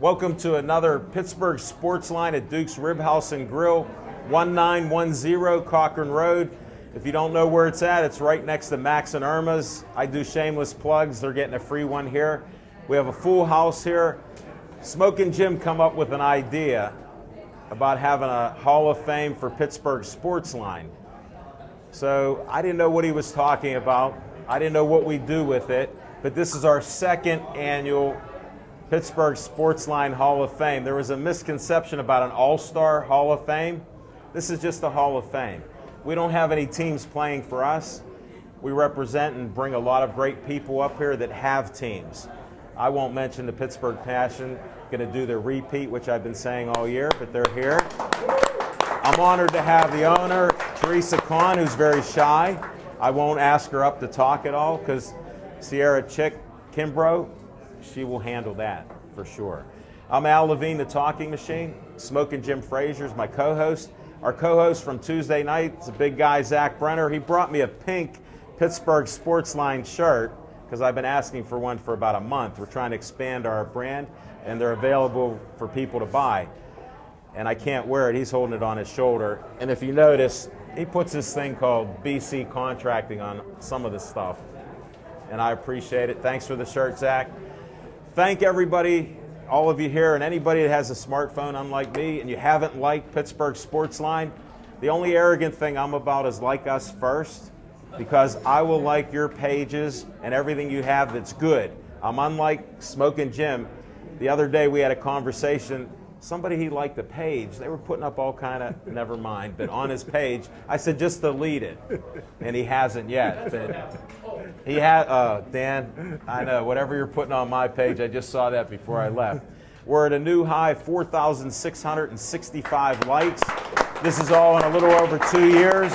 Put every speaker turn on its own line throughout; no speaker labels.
Welcome to another Pittsburgh Sports Line at Duke's Rib House and Grill, 1910 Cochran Road. If you don't know where it's at, it's right next to Max and Irma's. I do shameless plugs. They're getting a free one here. We have a full house here. Smokin' Jim come up with an idea about having a Hall of Fame for Pittsburgh Sports Line. So I didn't know what he was talking about. I didn't know what we do with it. But this is our second annual Pittsburgh Sports Line Hall of Fame. There was a misconception about an all-star Hall of Fame. This is just a Hall of Fame. We don't have any teams playing for us. We represent and bring a lot of great people up here that have teams. I won't mention the Pittsburgh Passion, going to do the repeat, which I've been saying all year, but they're here. I'm honored to have the owner, Teresa Kahn, who's very shy. I won't ask her up to talk at all because Sierra Chick Kimbrough, she will handle that for sure. I'm Al Levine, the talking machine. Smokin' Jim Frazier is my co-host. Our co-host from Tuesday night is a big guy, Zach Brenner. He brought me a pink Pittsburgh Sports Line shirt because I've been asking for one for about a month. We're trying to expand our brand, and they're available for people to buy. And I can't wear it. He's holding it on his shoulder. And if you notice, he puts this thing called BC Contracting on some of the stuff. And I appreciate it. Thanks for the shirt, Zach. Thank everybody, all of you here, and anybody that has a smartphone unlike me and you haven't liked Pittsburgh Sports Line. The only arrogant thing I'm about is like us first, because I will like your pages and everything you have that's good. I'm unlike Smokin' Jim. The other day we had a conversation. Somebody, he liked the page. They were putting up all kind of, never mind, but on his page, I said, just delete it. And he hasn't yet. But he had, Dan, I know, whatever you're putting on my page, I just saw that before I left. We're at a new high, 4,665 likes. This is all in a little over 2 years.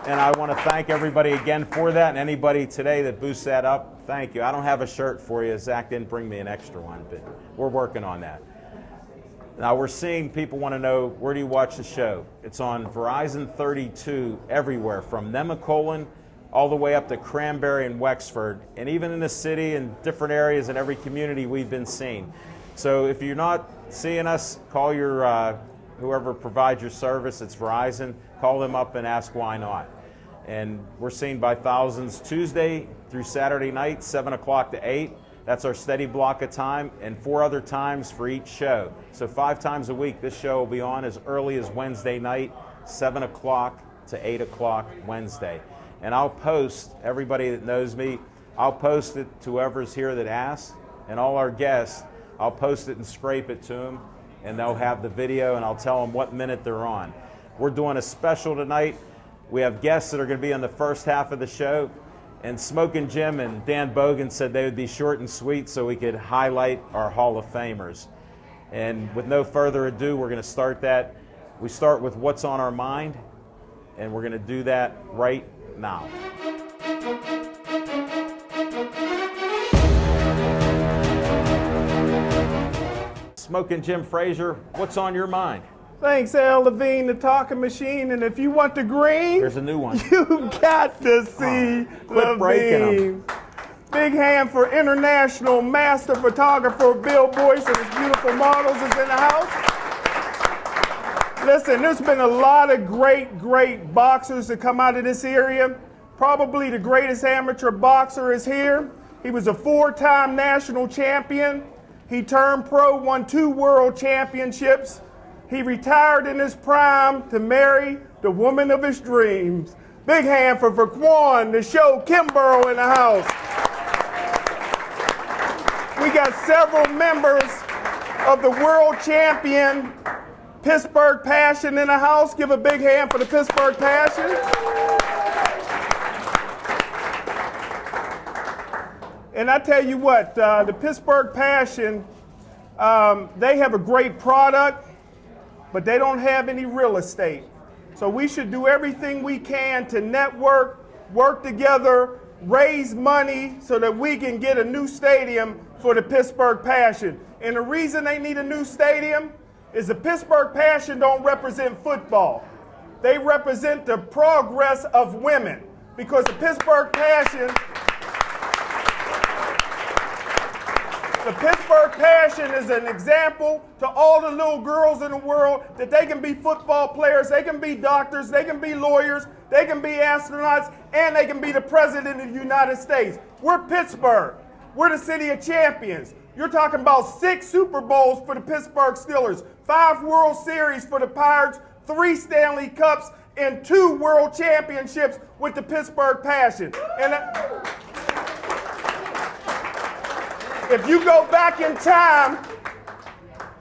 And I want to thank everybody again for that. And anybody today that boosts that up, thank you. I don't have a shirt for you. Zach didn't bring me an extra one, but we're working on that. Now we're seeing people want to know, where do you watch the show? It's on Verizon 32 everywhere, from Nemacolin all the way up to Cranberry and Wexford, and even in the city and different areas in every community we've been seen. So if you're not seeing us, call your whoever provides your service. It's Verizon. Call them up and ask why not. And we're seen by thousands Tuesday through Saturday night, 7 o'clock to 8. That's our steady block of time, and 4 other times for each show. So 5 times a week, this show will be on as early as Wednesday night, 7 o'clock to 8 o'clock Wednesday. And I'll post, everybody that knows me, I'll post it to whoever's here that asks, and all our guests, I'll post it and scrape it to them, and they'll have the video, and I'll tell them what minute they're on. We're doing a special tonight. We have guests that are going to be on the first half of the show. And Smokin' Jim and Dan Bogan said they would be short and sweet so we could highlight our Hall of Famers. And with no further ado, we're going to start that. We start with what's on our mind, and we're going to do that right now. Smokin' Jim Frazier, what's on your mind?
Thanks, Al Levine, the talking machine. And if you want the green,
there's a new one.
You got to see Levine. Big hand for international master photographer Bill Boyce and his beautiful models is in the house. Listen, there's been a lot of great boxers that come out of this area. Probably the greatest amateur boxer is here. He was a 4-time national champion. He turned pro, won 2 world championships. He retired in his prime to marry the woman of his dreams. Big hand for Vaquan, the show Kimbrough in the house. We got several members of the world champion Pittsburgh Passion in the house. Give a big hand for the Pittsburgh Passion. And I tell you what, the Pittsburgh Passion, they have a great product, but they don't have any real estate. So we should do everything we can to network, work together, raise money so that we can get a new stadium for the Pittsburgh Passion. And the reason they need a new stadium is the Pittsburgh Passion don't represent football. They represent the progress of women, because the Pittsburgh Passion The Pittsburgh Passion is an example to all the little girls in the world that they can be football players, they can be doctors, they can be lawyers, they can be astronauts, and they can be the president of the United States. We're Pittsburgh. We're the city of champions. You're talking about 6 Super Bowls for the Pittsburgh Steelers, 5 World Series for the Pirates, 3 Stanley Cups, and 2 World Championships with the Pittsburgh Passion. And if you go back in time,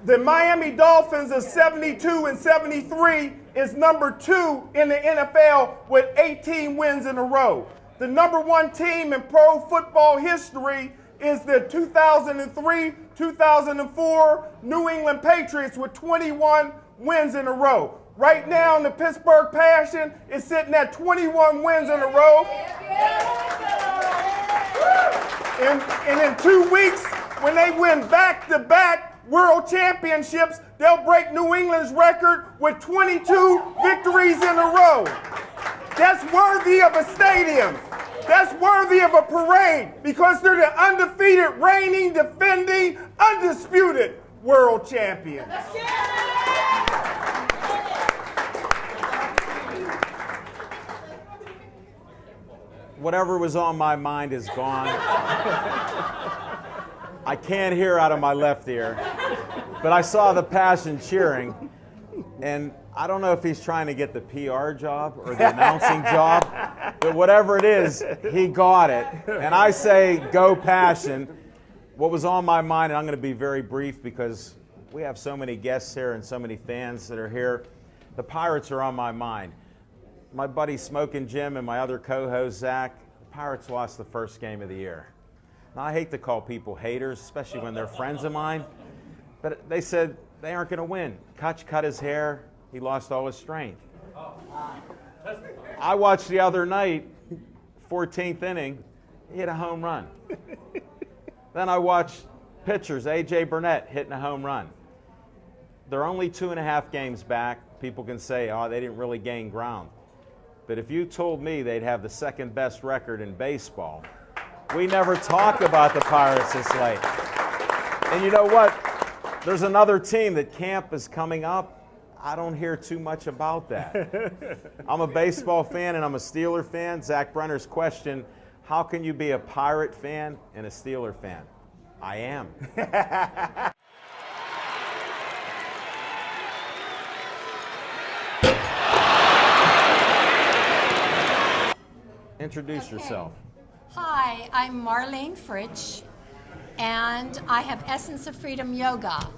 the Miami Dolphins of 72 and 73 is number 2 in the NFL with 18 wins in a row. The number 1 team in pro football history is the 2003-2004 New England Patriots with 21 wins in a row. Right now, the Pittsburgh Passion is sitting at 21 wins in a row. And in 2 weeks, when they win back-to-back world championships, they'll break New England's record with 22 victories in a row. That's worthy of a stadium. That's worthy of a parade because they're the undefeated, reigning, defending, undisputed world champions.
Whatever was on my mind is gone. I can't hear out of my left ear, but I saw the Passion cheering, and I don't know if he's trying to get the PR job or the announcing job, but whatever it is, he got it. And I say, go Passion. What was on my mind, and I'm going to be very brief because we have so many guests here and so many fans that are here. The Pirates are on my mind. My buddy Smokin' Jim and my other co-host Zach, the Pirates lost the first game of the year. Now, I hate to call people haters, especially when they're friends of mine, but they said they aren't going to win. Kutch cut his hair. He lost all his strength. I watched the other night, 14th inning, he hit a home run. Then I watched pitchers, A.J. Burnett hitting a home run. They're only 2.5 games back. People can say, oh, they didn't really gain ground. But if you told me they'd have the second best record in baseball, we never talk about the Pirates this late. And you know what? There's another team that camp is coming up. I don't hear too much about that. I'm a baseball fan and I'm a Steeler fan. Zach Brenner's question, how can you be a Pirate fan and a Steeler fan? I am. Introduce yourself.
Hi, I'm Marlene Fritsch, and I have Essence of Freedom Yoga.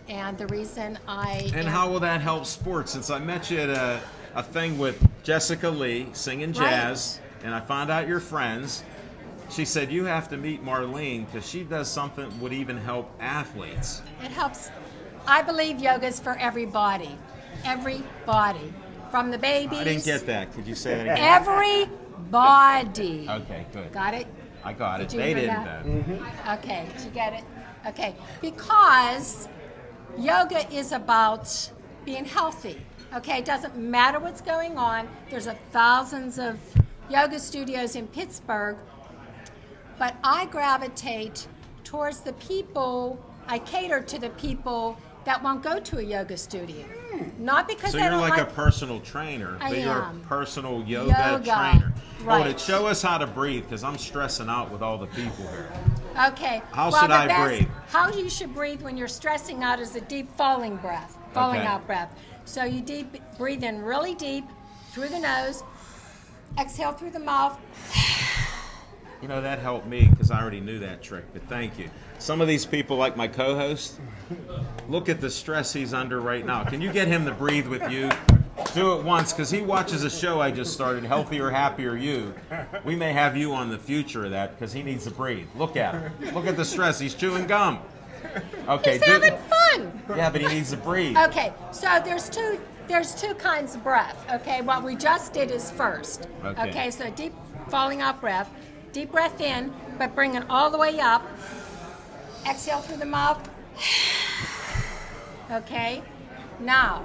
And the reason
And how will that help sports? Since I met you at a thing with Jessica Lee singing jazz, and I found out you're friends, she said you have to meet Marlene because she does something that would even help athletes.
It helps. I believe yoga is for everybody. Everybody. From the babies.
I didn't get that. Could you say that again?
Everybody.
Okay, good.
Got it?
I got it.
Did you
They
hear
didn't
that?
though.
Mm-hmm.
Okay, did you get it? Okay, because yoga is about being healthy. Okay, it doesn't matter what's going on. There's thousands of yoga studios in Pittsburgh, but I gravitate towards the people, I cater to the people that won't go to a yoga studio. Not because
So
they
you're
don't
like a personal trainer,
I
but you're a
am.
personal yoga trainer.
Right.
Right. Show us how to breathe because I'm stressing out with all the people here.
Okay.
How
well,
should
the
I
best,
breathe?
How you should breathe when you're stressing out is a deep falling breath, falling
Okay.
out breath. So you breathe in really deep through the nose, exhale through the mouth.
You know, that helped me because I already knew that trick, but thank you. Some of these people, like my co-host, look at the stress he's under right now. Can you get him to breathe with you? Do it once, because he watches a show I just started, Healthier, Happier You. We may have you on the future of that because he needs to breathe. Look at him. Look at the stress. He's chewing gum. Okay.
He's having fun.
Yeah, but he needs to breathe.
Okay, so there's two kinds of breath. Okay, what we just did is first.
Okay.
So deep falling out breath, deep breath in, but bring it all the way up. Exhale through the mouth. Okay, now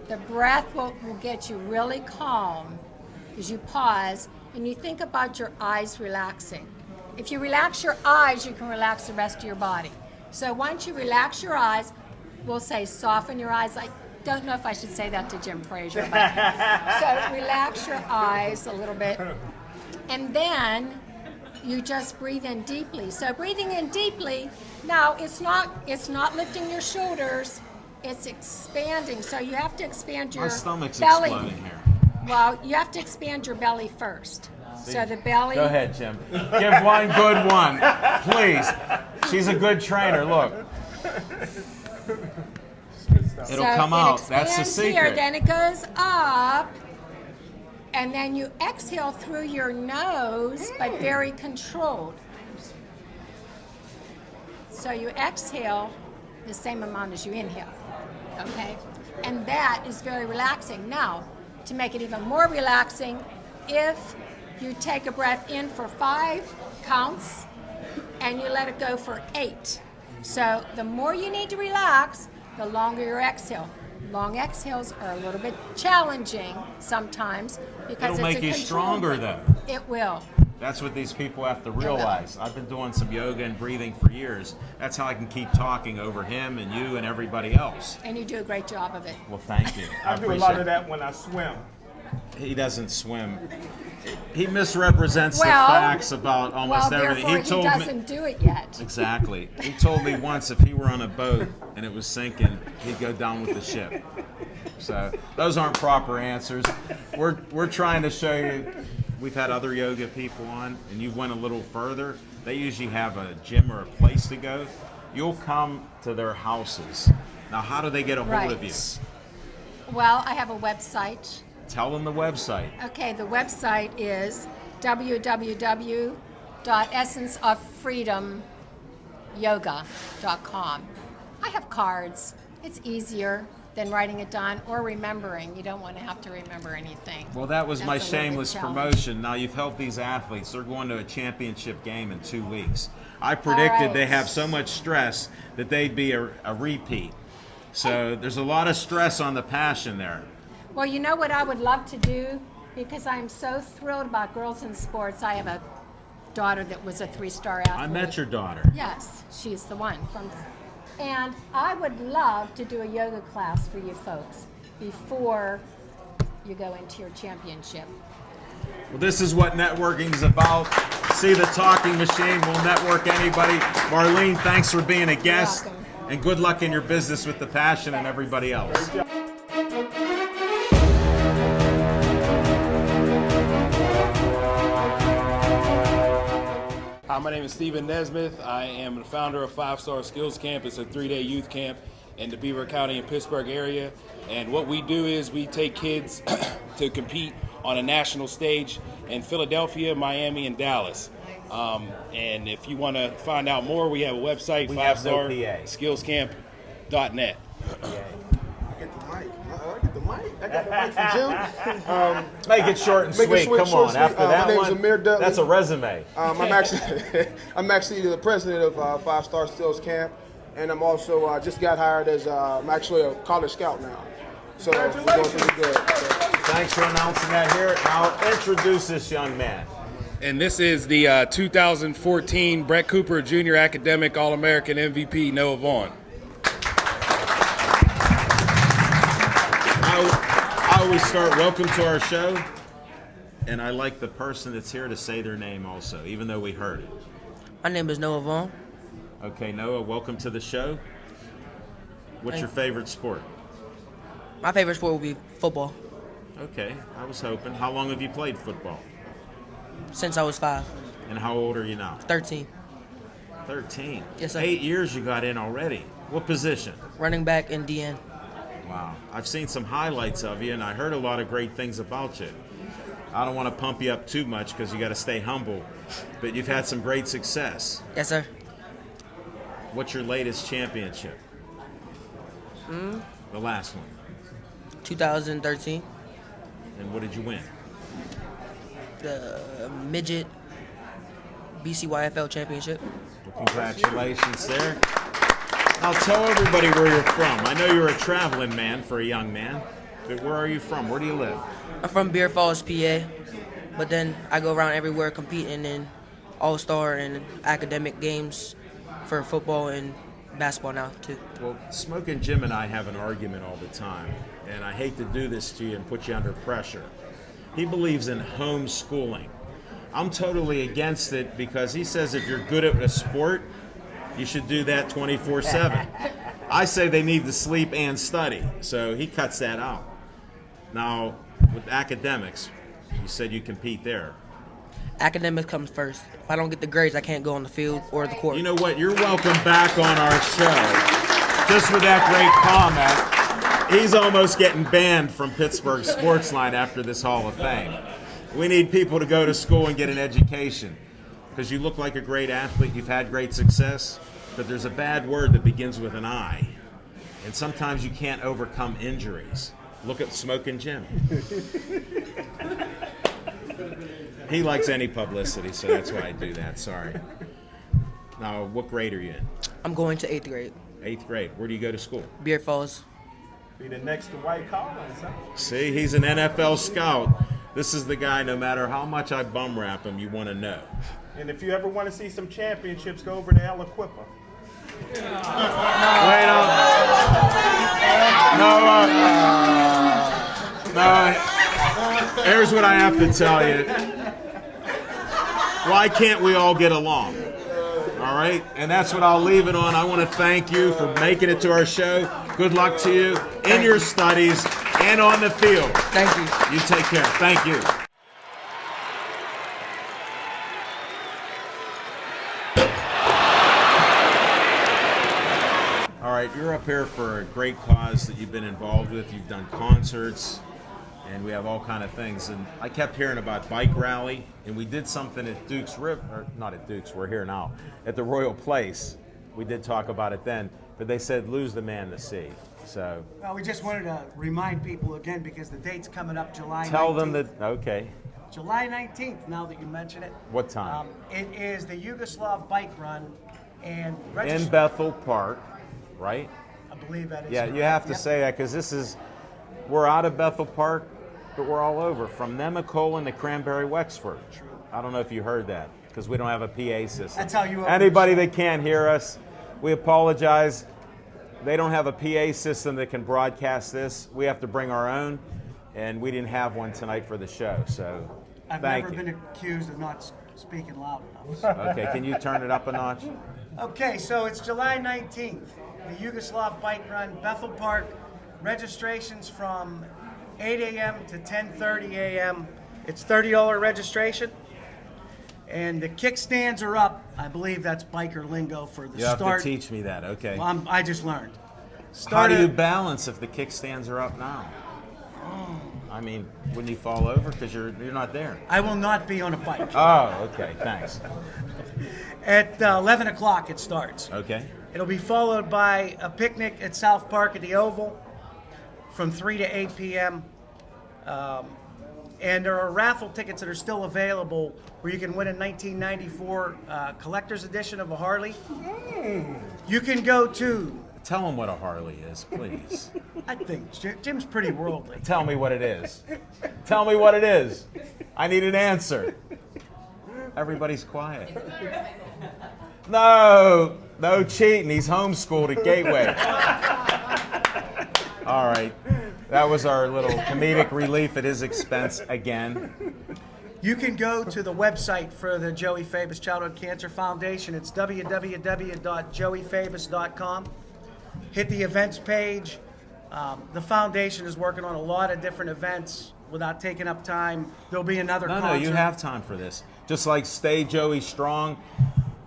the breath will get you really calm as you pause and you think about your eyes relaxing. If you relax your eyes, you can relax the rest of your body. So once you relax your eyes, we'll say soften your eyes. I don't know if I should say that to Jim Frazier, but so relax your eyes a little bit. And then you just breathe in deeply. So breathing in deeply, now it's not lifting your shoulders, it's expanding. So you have to expand your
My stomach's
belly.
exploding here.
Well, you have to expand your belly first. So the belly.
Go ahead, Jim. Give one good one, please. She's a good trainer. Look. It'll
So
come
it
out. That's the
expands here,
secret.
then it goes up, and then you exhale through your nose, but very controlled. So you exhale the same amount as you inhale, okay? And that is very relaxing. Now, to make it even more relaxing, if you take a breath in for 5 counts and you let it go for 8. So the more you need to relax, the longer your exhale. Long exhales are a little bit challenging sometimes because
It'll
it's
make
a
you
control
stronger,
thing.
though.
It will.
That's what these people have to realize. I've been doing some yoga and breathing for years. That's how I can keep talking over him and you and everybody else.
And you do a great job of it.
Well, thank you.
I do a
appreciate
lot of
it.
that when I swim.
He doesn't swim. He misrepresents the
Well-
facts about almost
Well,
everything.
therefore,
He told me
doesn't do it yet.
exactly. He told me once if he were on a boat and it was sinking, he'd go down with the ship. So those aren't proper answers. We're trying to show you. We've had other yoga people on, and you went a little further. They usually have a gym or a place to go. You'll come to their houses. Now, how do they get a hold of you?
Right. Well, I have a website.
Tell them the website.
Okay, the website is www.essenceoffreedomyoga.com. I have cards. It's easier than writing it down or remembering. You don't want to have to remember anything.
Well, that was my
That's a little bit
shameless
challenging.
promotion. Now, you've helped these athletes. They're going to a championship game in 2 weeks. I predicted
right.
they have so much stress that they'd be a repeat. So there's a lot of stress on the passion there.
Well, you know what I would love to do? Because I'm so thrilled about girls in sports. I have a daughter that was a 3-star athlete.
I met your daughter.
Yes, she's the one. And I would love to do a yoga class for you folks before you go into your championship.
Well, this is what networking is about. See the talking machine will network anybody. Marlene, thanks for being a guest.
welcome.
And good luck in your business with the passion and everybody else.
Hi, my name is Stephen Nesmith. I am the founder of 5-Star Skills Camp. It's a 3-day youth camp in the Beaver County and Pittsburgh area. And what we do is we take kids to compete on a national stage in Philadelphia, Miami, and Dallas. And if you want to find out more, we have a website,
We have no PA.
5starskillscamp.net.
I got the mic from Jim.
Make it short and
Make it
sweet.
short,
Come
short,
on.
sweet.
After
My
that
name is
one,
Amir Dudley.
that's a resume.
I'm actually the president of 5-Star Skills Camp, and I'm also just got hired as I'm actually a college scout now. So we're going pretty good.
Thanks for announcing that here. Now introduce this young man.
And this is the 2014 Brett Cooper Jr. Academic All-American MVP, Noah Vaughn.
I always start, welcome to our show, and I like the person that's here to say their name also, even though we heard it.
My name is Noah Vaughn.
Okay, Noah, welcome to the show. What's your favorite sport?
My favorite sport would be football.
Okay, I was hoping. How long have you played football?
Since I was 5,
And how old are you now?
13.
13.
Yes, sir.
8 years you got in already. What position?
Running back and DN.
Wow. I've seen some highlights of you, and I heard a lot of great things about you. I don't want to pump you up too much because you got to stay humble, but you've had some great success.
Yes, sir.
What's your latest championship? The last one.
2013.
And what did you win?
The midget BCYFL championship.
Well, congratulations there. Now tell everybody where you're from. I know you're a traveling man for a young man, but where are you from? Where do you live?
I'm from Beer Falls, PA, but then I go around everywhere competing in all-star in academic games for football and basketball now too.
Well, Smoking Jim and I have an argument all the time, and I hate to do this to you and put you under pressure. He believes in homeschooling. I'm totally against it because he says if you're good at a sport, you should do that 24/7. I say they need to sleep and study, so he cuts that out. Now, with academics, you said you compete there.
Academics comes first. If I don't get the grades, I can't go on the field or the court.
You know what? You're welcome back on our show. Just with that great comment, he's almost getting banned from Pittsburgh Sportsline after this Hall of Fame. We need people to go to school and get an education because you look like a great athlete. You've had great success, but there's a bad word that begins with an I, and sometimes you can't overcome injuries. Look at Smoking Jim. He likes any publicity, so that's why I do that. Sorry. Now, what grade are you in?
I'm going to 8th grade.
8th grade. Where do you go to school?
Beard Falls.
Be the next to White Collins, huh?
See, he's an NFL scout. This is the guy, no matter how much I bum rap him, you want to know. And
if you ever want to see some championships, go over to El Equipa.
Wait up. No. Here's what I have to tell you. Why can't we all get along? All right? And that's what I'll leave it on. I want to thank you for making it to our show. Good luck to you in your studies and on the field.
Thank you.
You take care. Thank you. All right, you're up here for a great cause that you've been involved with. You've done concerts, and we have all kind of things. And I kept hearing about Bike Rally, and we did something at Duke's River, or not at Duke's, we're here now, at the Royal Place. We did talk about it then, but they said lose the man to sea. So
well, we just wanted to remind people again because the date's coming up July 19th.
Tell them that, okay.
July 19th, now that you mention it.
What time?
It is the Yugoslav Bike Run and
in Bethel Park, right?
I believe that is
Yeah,
correct.
you have to
Yep.
say that because we're out of Bethel Park, but we're all over, from Nemacolin to Cranberry Wexford.
True.
I don't know if you heard that, because we don't have a PA system.
That's how you open
Anybody
the show.
that can't hear us, we apologize. They don't have a PA system that can broadcast this. We have to bring our own, and we didn't have one tonight for the show, so
I've
thank
never
you.
been accused of not speaking loud enough.
Okay, can you turn it up a notch?
Okay, so it's July 19th, the Yugoslav Bike Run, Bethel Park. Registrations from 8 a.m. to 10:30 a.m. It's $30 registration. And the kickstands are up. I believe that's biker lingo for the
You have
start.
to teach me that, okay.
Well, I just learned.
How do you
Started-
balance if the kickstands are up now? I mean, wouldn't you fall over because you're not there?
I will not be on a bike.
Oh, okay, thanks.
At 11 o'clock it starts.
Okay.
It'll be followed by a picnic at South Park at the Oval from 3 to 8 p.m. And there are raffle tickets that are still available where you can win a 1994 collector's edition of a Harley. You can go to,
Tell them what a Harley is, please.
I think Jim's pretty worldly.
Tell me what it is. Tell me what it is. I need an answer. Everybody's quiet. No cheating. He's homeschooled at Gateway. All right. That was our little comedic relief at his expense again.
You can go to the website for the Joey Fabus Childhood Cancer Foundation. It's www.joeyfabus.com. Hit the events page. The foundation is working on a lot of different events without taking up time. There'll be another concert.
No, you have time for this. Just like Stay Joey Strong.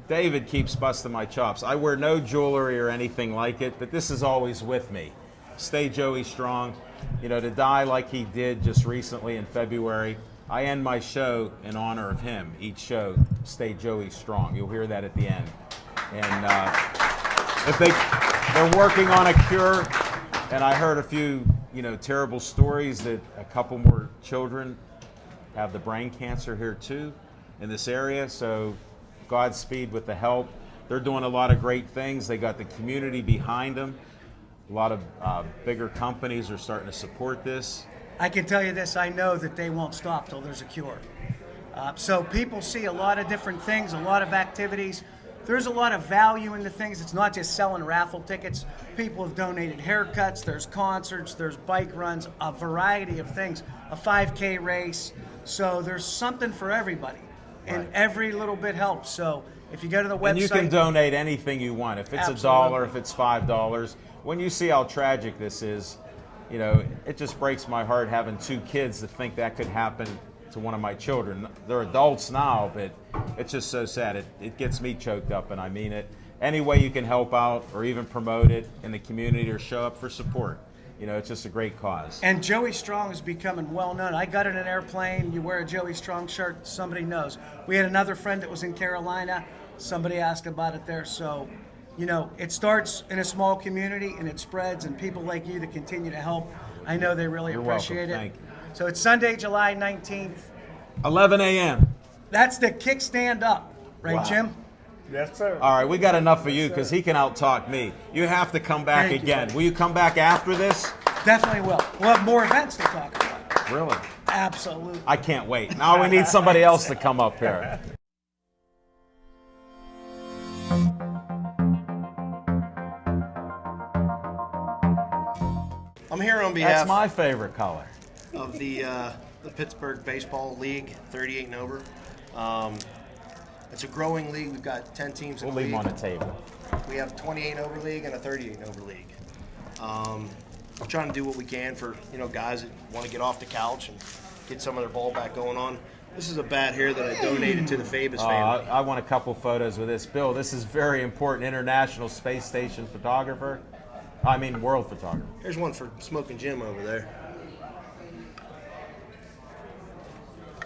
David keeps busting my chops. I wear no jewelry or anything like it, but this is always with me. Stay Joey Strong. You know, to die like he did just recently in February, I end my show in honor of him. Each show, Stay Joey Strong. You'll hear that at the end. And if they're working on a cure, and I heard a few, terrible stories that a couple more children have the brain cancer here too in this area. So Godspeed with the help. They're doing a lot of great things. They got the community behind them. A lot of bigger companies are starting to support this.
I can tell you this, I know that they won't stop till there's a cure. So people see a lot of different things, a lot of activities. There's a lot of value in the things. It's not just selling raffle tickets. People have donated haircuts, there's concerts, there's bike runs, a variety of things, a 5K race. So there's something for everybody, and every little bit helps. So if you go to the website.
And you can donate anything you want. If it's $1, if it's $5. When you see how tragic this is, you know, it just breaks my heart having 2 kids to think that could happen to one of my children. They're adults now, but it's just so sad. It gets me choked up, and I mean it. Any way you can help out or even promote it in the community or show up for support, you know, it's just a great cause.
And Joey Strong is becoming well known. I got in an airplane, you wear a Joey Strong shirt, somebody knows. We had another friend that was in Carolina, somebody asked about it there. So, you know, it starts in a small community and it spreads, and people like you that continue to help, I know they really appreciate it.
Thank you.
So it's Sunday, July 19th.
11 a.m.
That's the Kickstand Up, right,
Wow.
Jim?
Yes, sir.
All right, we got enough for you because he can out-talk me. You have to come back
Thank you.
again. Will you come back after this?
Definitely will. We'll have more events to talk about.
Really?
Absolutely.
I can't wait. Now we need somebody else to come up here.
I'm here on behalf
That's my favorite color.
of the Pittsburgh Baseball League, 38 and over. It's a growing league. We've got 10 teams in
We'll
the
leave
league.
them on the table.
We have 28 and over league and a 38 and over league. We're trying to do what we can for guys that want to get off the couch and get some of their ball back going on. This is a bat here that I donated to the Fabus family.
I want a couple photos with this. Bill, this is very important. International Space Station photographer. I mean, world photographer.
Here's one for Smoking Jim over there.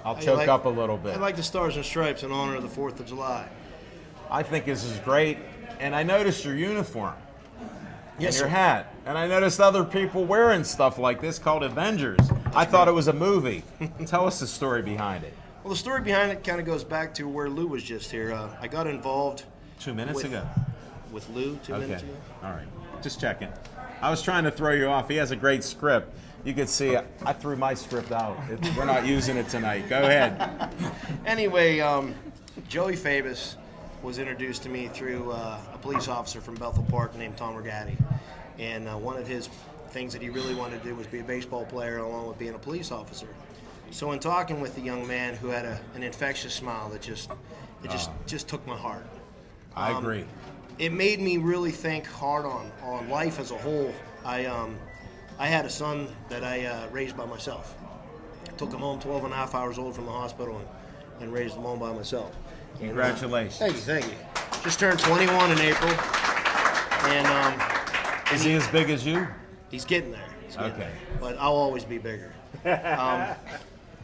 I'll
How you
choke
like-
up a little bit.
I like the Stars and Stripes in honor of the 4th of July.
I think this is great. And I noticed your uniform
Yes,
and your
sir.
hat. And I noticed other people wearing stuff like this called Avengers. I thought it was a movie. Tell us the story behind it.
Well, the story behind it kind of goes back to where Lou was just here. I got involved
2 minutes
with,
ago.
with Lou 2 minutes ago.
All right. Just checking. I was trying to throw you off. He has a great script. You could see I threw my script out. We're not using it tonight. Go ahead.
Anyway, Joey Fabus was introduced to me through a police officer from Bethel Park named Tom Regatti. And one of his things that he really wanted to do was be a baseball player along with being a police officer. So in talking with the young man who had an infectious smile that just took my heart.
I agree.
It made me really think hard on life as a whole. I had a son that I raised by myself. Took him home 12 and a half hours old from the hospital and raised him home by myself.
Congratulations.
Thank you. Just turned 21 in April. And
Is he as big as you?
he's getting there.
Okay.
But I'll always be bigger.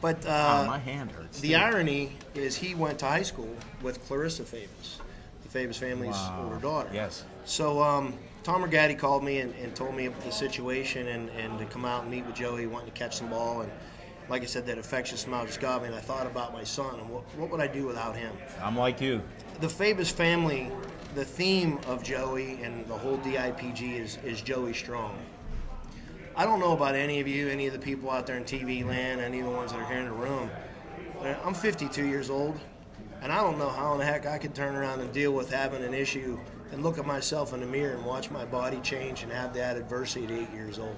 But
My hand hurts.
the irony is he went to high school with Clarissa Fabus, the Fabus family's older daughter.
Yes.
So Tom Regatti called me and told me the situation and to come out and meet with Joey, wanting to catch some ball. And like I said, that infectious smile just got me, and I thought about my son and what would I do without him?
I'm like you.
The Fabus family, the theme of Joey and the whole DIPG is Joey Strong. I don't know about any of you, any of the people out there in TV land, any of the ones that are here in the room. But I'm 52 years old, and I don't know how in the heck I could turn around and deal with having an issue and look at myself in the mirror and watch my body change and have that adversity at 8 years old.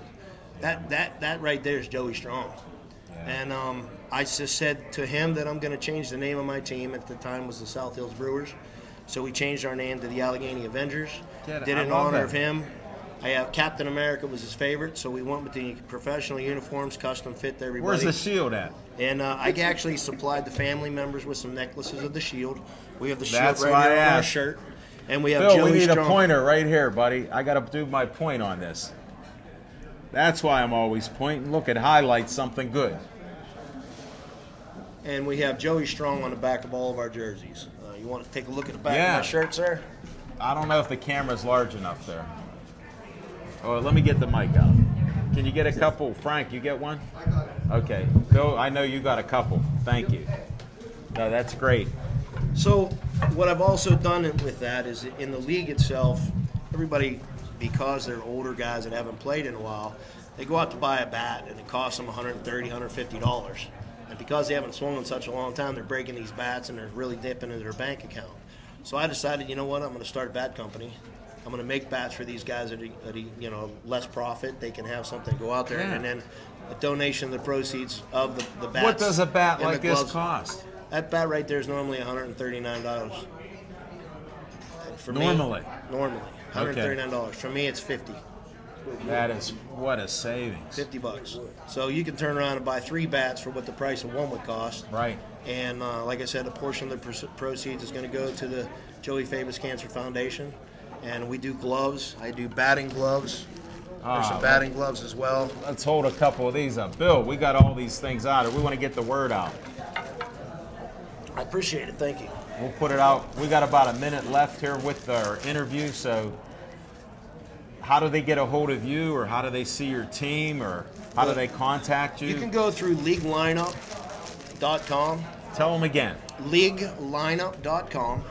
That right there is Joey Strong. And I just said to him that I'm going to change the name of my team. At the time was the South Hills Brewers. So we changed our name to the Allegheny Avengers. Did it in honor of him. I have Captain America was his favorite, so we went with the professional uniforms, custom fit to everybody.
Where's the shield at?
And I actually supplied the family members with some necklaces of the shield. We have the shield
That's
right
why
here
I
on our
asked.
shirt. And we have
Bill,
Joey
we need
Strong.
a pointer right here, buddy. I got to do my point on this. That's why I'm always pointing. Look, it highlights something good.
And we have Joey Strong on the back of all of our jerseys. You want to take a look at the back
Yeah.
of my shirt, sir?
I don't know if the camera's large enough there. Oh, let me get the mic out. Can you get a couple? Frank, you get one? I got it. Okay. Bill, I know you got a couple. Thank you. No, that's great.
So what I've also done with that is in the league itself, everybody, because they're older guys that haven't played in a while, they go out to buy a bat and it costs them $130, $150. And because they haven't swung in such a long time, they're breaking these bats and they're really dipping into their bank account. So I decided, you know what, I'm going to start a bat company. I'm going to make bats for these guys at less profit. They can have something to go out there, and then a donation of the proceeds of the bats.
What does a bat
and
like
the
this
gloves.
cost?
That bat right there is normally $139. For
Normally?
Me, normally. $139. For me, it's $50.
That is, what a savings.
$50. So you can turn around and buy 3 bats for what the price of one would cost.
Right.
And like I said, a portion of the proceeds is going to go to the Joey Fabus Cancer Foundation. And we do gloves. I do batting gloves. There's some batting gloves as well.
Let's hold a couple of these up. Bill, we got all these things out, and we want to get the word out.
I appreciate it. Thank you.
We'll put it out. We got about a minute left here with our interview, so how do they get a hold of you, or how do they see your team, or how do they contact you?
You can go through leaguelineup.com.
Tell them again.
Leaguelineup.com.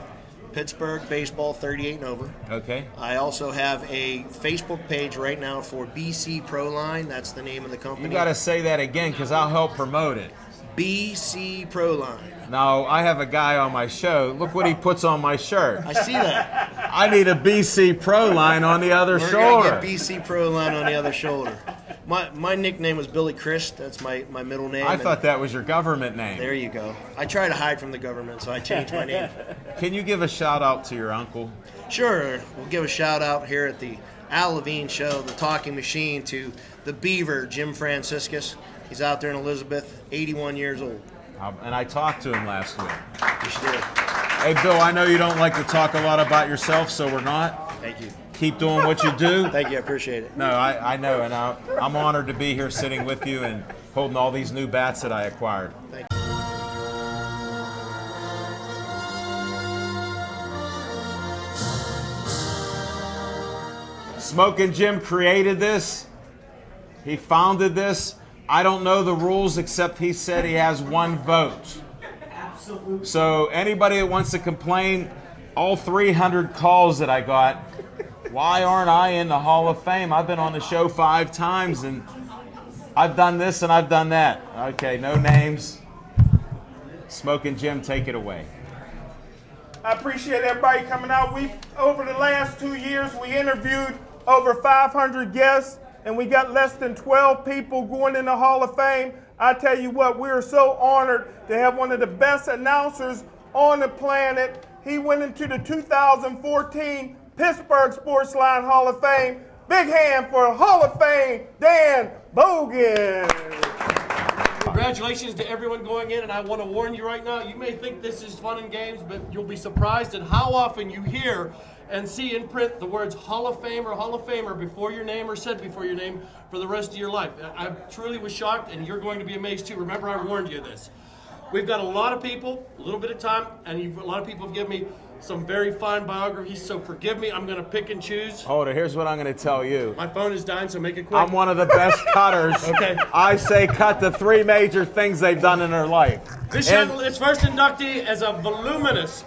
Pittsburgh Baseball 38 and over.
Okay.
I also have a Facebook page right now for BC Pro Line. That's the name of the company.
You got to say that again, because I'll help promote it.
BC Pro Line.
Now, I have a guy on my show. Look what he puts on my shirt.
I see that.
I need a BC Pro Line on the other
We're
shoulder.
gonna get BC Pro Line on the other shoulder. My nickname was Billy Christ. That's my middle name.
I thought that was your government name.
There you go. I try to hide from the government, so I changed my name.
Can you give a shout out to your uncle?
Sure. We'll give a shout out here at the Al Levine Show, the Talking Machine, to the Beaver, Jim Franciscus. He's out there in Elizabeth, 81 years old.
And I talked to him last week.
You should.
Hey, Bill, I know you don't like to talk a lot about yourself, so we're not.
Thank you.
Keep doing what you do.
Thank you. I appreciate it.
No, I know, and I'm honored to be here sitting with you and holding all these new bats that I acquired.
Thank you.
Smoking Jim created this. He founded this. I don't know the rules except he said he has 1 vote. Absolutely. So anybody that wants to complain, all 300 calls that I got, why aren't I in the Hall of Fame? I've been on the show 5 times and I've done this and I've done that. Okay, no names. Smoking Jim, take it away.
I appreciate everybody coming out. Over the last 2 years, we interviewed over 500 guests, and we got less than 12 people going in the Hall of Fame. I tell you what, we are so honored to have one of the best announcers on the planet. He went into the 2014 Pittsburgh Sportsline Hall of Fame. Big hand for Hall of Fame, Dan Bogan.
Congratulations to everyone going in, and I want to warn you right now, you may think this is fun and games, but you'll be surprised at how often you hear and see in print the words Hall of Fame or Hall of Famer before your name or said before your name for the rest of your life. I truly was shocked, and you're going to be amazed too. Remember, I warned you of this. We've got a lot of people, a little bit of time, and a lot of people have given me some very fine biographies, so forgive me, I'm going to pick and choose.
Hold it, here's what I'm going to tell you.
My phone is dying, so make it quick.
I'm one of the best cutters.
Okay.
I say cut the 3 major things they've done in their life.
This young is first inductee as a voluminous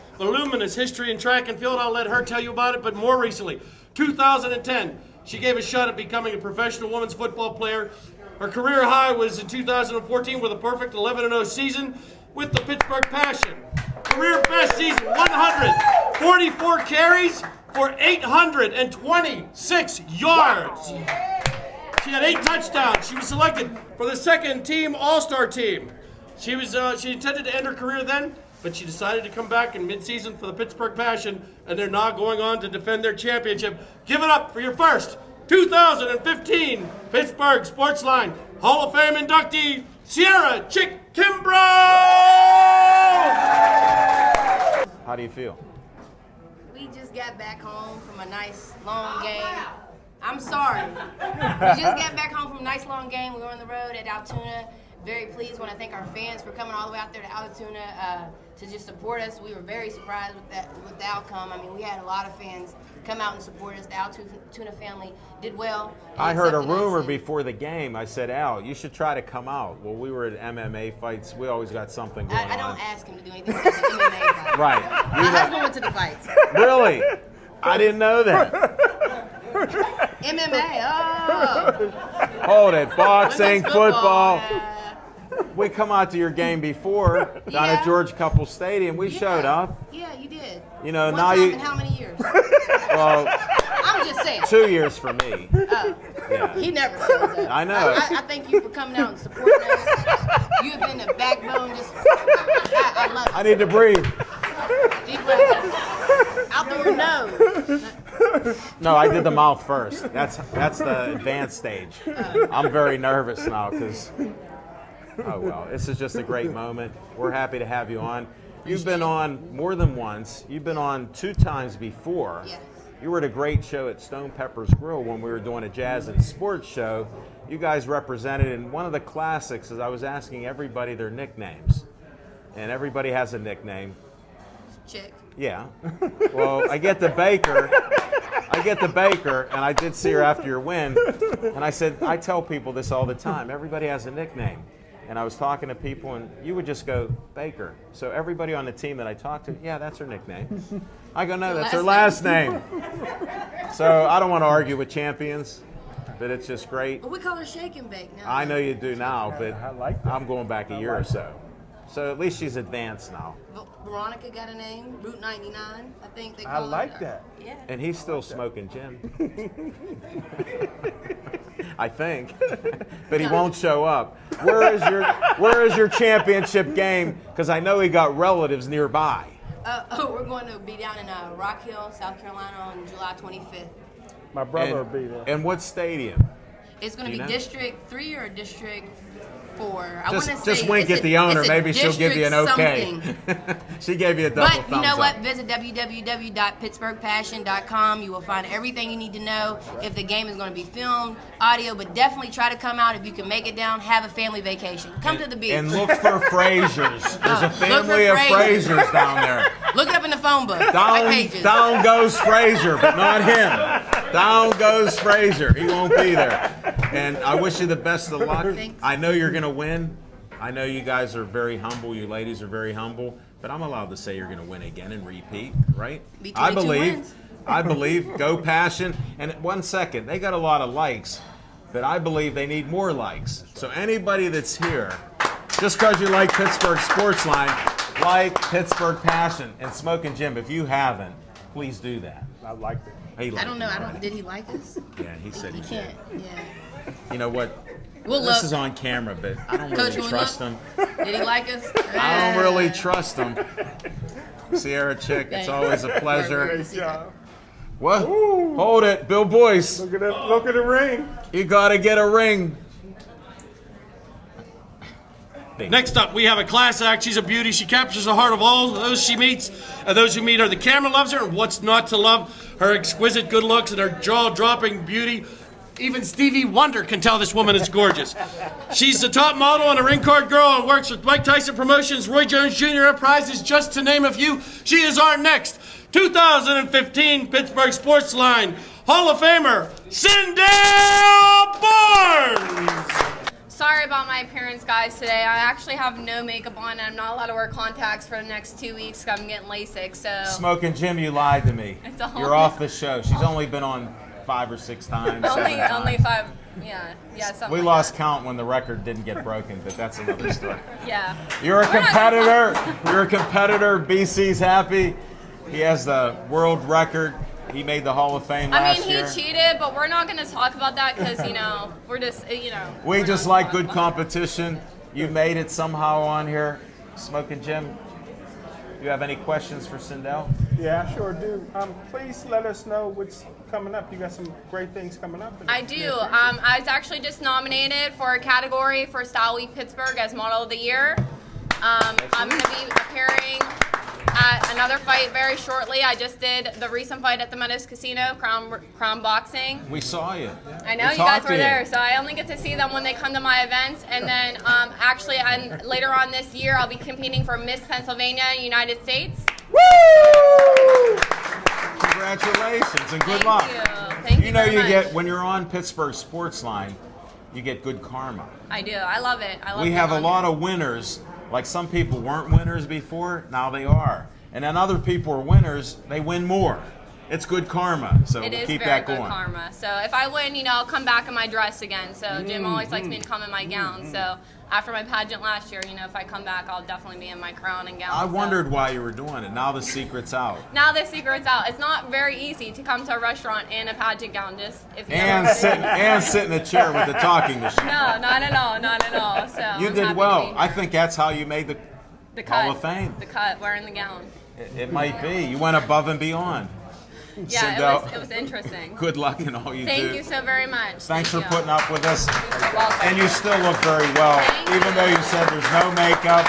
history in track and field. I'll let her tell you about it, but more recently, 2010, she gave a shot at becoming a professional women's football player. Her career high was in 2014 with a perfect 11-0 season with the Pittsburgh Passion. Career best season, 144 carries for 826 yards. She had 8 touchdowns. She was selected for the second team All-Star team. She intended to end her career then, but she decided to come back in mid-season for the Pittsburgh Passion, and they're now going on to defend their championship. Give it up for your first 2015 Pittsburgh Sportsline Hall of Fame inductee, Sierra Chick Kimbrough!
How do you feel?
We just got back home from a nice long game. I'm sorry. We just got back home from a nice long game. We were on the road at Altoona. Very pleased. Want to thank our fans for coming all the way out there to Altoona to just support us. We were very surprised with the outcome. I mean, we had a lot of fans come out and support us. The Altoona family did well.
I heard a rumor before the game. I said, Al, you should try to come out. Well, we were at MMA fights. We always got something going on.
I don't ask him to do anything because of MMA fights.
Right.
My husband went to the fights.
Really? I didn't know that.
MMA, oh.
Hold it. Boxing,
Women's
football. we come out to your game before down at George Couple Stadium. We showed up.
Yeah, you did.
You know,
One
now
time
you.
in how many years?
Well,
I'm just saying.
2 years for me.
Oh.
Yeah.
He never shows up.
I know.
I thank you for coming out and supporting us. You've been the backbone. I love it.
I need to breathe.
Deep breath. Out through your nose.
No, I did the mouth first. That's the advanced stage. I'm very nervous now because, oh well, this is just a great moment. We're happy to have you on. You've been on more than once. You've been on 2 times before.
Yes.
You were at a great show at Stone Pepper's Grill when we were doing a jazz and sports show. You guys represented, and one of the classics is I was asking everybody their nicknames. And everybody has a nickname.
Chick.
Yeah. Well, I get the baker, and I did see her after your win, and I said, I tell people this all the time. Everybody has a nickname. And I was talking to people, and you would just go, Baker. So everybody on the team that I talked to, yeah, that's her nickname. I go, no, that's her last name. So I don't want to argue with champions, but it's just great.
But we call her Shake and Bake now.
I know you do now, but
I like that.
I'm going back a year or so. So at least she's advanced now.
Veronica got a name. Route 99, I think they
I
call
like
her.
that.
Yeah.
And he's still smoking Jim. I think. But he won't show up. Where is your championship game? Because I know he got relatives nearby.
We're going to be down in Rock Hill, South Carolina on July 25th.
My brother will be there.
And what stadium?
It's going to be
know?
District 3 or District 4.
Just wink at the owner. Maybe she'll give you an okay. She gave you a double thumbs up.
But you know what? Visit www.pittsburghpassion.com. You will find everything you need to know if the game is going to be filmed, audio, but definitely try to come out if you can make it down. Have a family vacation. Come to the beach.
And look for Frasers. There's a family of Frasers down there.
Look it up in the phone book.
Down goes Fraser, but not him. Down goes Fraser. He won't be there. And I wish you the best of luck.
Thanks.
I know you're going to win. I know you guys are very humble. You ladies are very humble. But I'm allowed to say you're going to win again and repeat, right? I believe. Go Passion. And 1 second, they got a lot of likes, but I believe they need more likes. So anybody that's here, just because you like Pittsburgh Sportsline, like Pittsburgh Passion and Smoking Jim. If you haven't, please do that.
I like it.
I don't know. Did he like us?
Yeah, he said he did.
Can't. Yeah.
You know what?
We'll
This
look.
is on camera, but I don't
Coach,
really
will we
trust
look?
him.
Did he like us?
I don't really trust him. Sierra Chick, it's always a pleasure.
Great job.
What? Hold it, Bill Boyce.
Look at the ring.
You gotta get a ring.
Next up, we have a class act. She's a beauty. She captures the heart of all those she meets and those who meet her. The camera loves her, and what's not to love? Her exquisite good looks and her jaw-dropping beauty. Even Stevie Wonder can tell this woman is gorgeous. She's the top model and a ring card girl and works with Mike Tyson Promotions, Roy Jones Jr. Enterprises, just to name a few. She is our next 2015 Pittsburgh Sportsline Hall of Famer, Sindel Barnes.
Sorry about my appearance, guys, today. I actually have no makeup on, and I'm not allowed to wear contacts for the next 2 weeks because I'm getting LASIK, so...
Smoking Jim, you lied to me.
It's a whole-
You're off the show. She's only been on 5 or 6 times.
Only
7 times.
5, yeah, something
We
like
lost count when the record didn't get broken, but that's another story.
that. Yeah.
You're a
We're not-
competitor. You're a competitor. BC's happy. He has the world record. He made the Hall of Fame last year.
He cheated, but we're not going to talk about that because, we're just,
We just like good competition. You made it somehow on here. Smoking Jim, you have any questions for Sindel?
Yeah, I sure do. Please let us know what's coming up. You got some great things coming up.
I do. I was actually just nominated for a category for Style Week Pittsburgh as Model of the Year. I'm going to be appearing at another fight very shortly. I just did the recent fight at the Meadows Casino, Crown Boxing.
We saw you.
I know, you guys were there, so I only get to see them when they come to my events. And then actually, later on this year, I'll be competing for Miss Pennsylvania, United States.
Woo! Congratulations and good luck.
Thank you very much.
Get when you're on Pittsburgh Sportsline, you get good karma.
I do. I love it. I love
We have a
being on
lot
here.
of winners. Like some people weren't winners before, now they are. And then other people are winners, they win more. It's good karma, so
It
we'll
is
keep
very
that
good
going.
karma. So if I win, I'll come back in my dress again. So Jim always likes me to come in my gown. So after my pageant last year, if I come back, I'll definitely be in my crown and gown.
I
so.
wondered why you were doing it. Now the secret's out.
Now the secret's out. It's not very easy to come to a restaurant in a pageant gown. Just if you
And
ever-
sit in a chair with the talking machine.
No, not at all. Not at all. So
You
I'm
did
happy
well.
to be
I
here.
think that's how you made the
The cut.
Hall of Fame.
The cut. Wearing the gown.
It might be. You went above and beyond.
Yeah,
Sindel,
it was interesting.
good luck in all you do.
Thank you so very much.
Thanks
Thank
for
you.
putting up with us.
You're welcome.
And you still look very well,
Thank
even though you said there's no makeup.